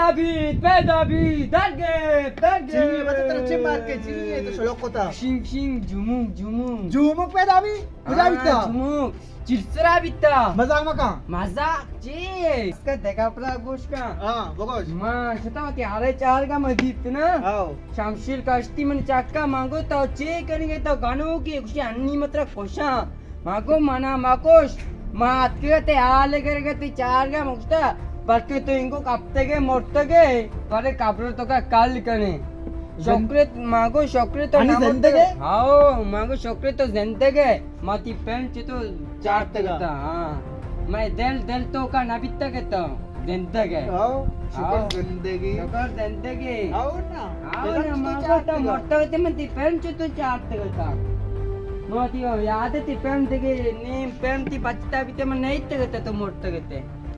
David, Darge, Jingi, ba't ito na market? Jingi, ito sa lokota. Shing, jumuk. Jumuk pe David? Kuda bitta? Jumuk. चिरसरा बित्ता Mazak maka? मजाक चे इसका देखा अपना गोश का बघोस. मां छता ते हारे चार का मजीत ना हो. शामशील कश्ती मन चाक्का मांगो तो चे करेंगे तो गानो की खुशी अन्नी मात्र कोशा मागो मना माकोश मात के ते आले करेंगे ते चार का मुक्ता बल्कि तो इनको कापते के मोड़ते के करे काबरो तो का काल करे शोकरेत मागो शोकरेत तो आणि नामो zentage? हाओ मागो शोकरेत तो zentage माती पेन चे तो चारते का? का हां मैं दिल तो का नाबित्ता के तो zentage हो. शुक्र हो. जिंदगी. शोकर zentage हो ना. हाओ ना मागो तो मोड़ते के माती पेन चे तो चारते का माती याद ती पेन ते के नी पेन ती बचता भी ते मन नहीं ते तो मोड़ते के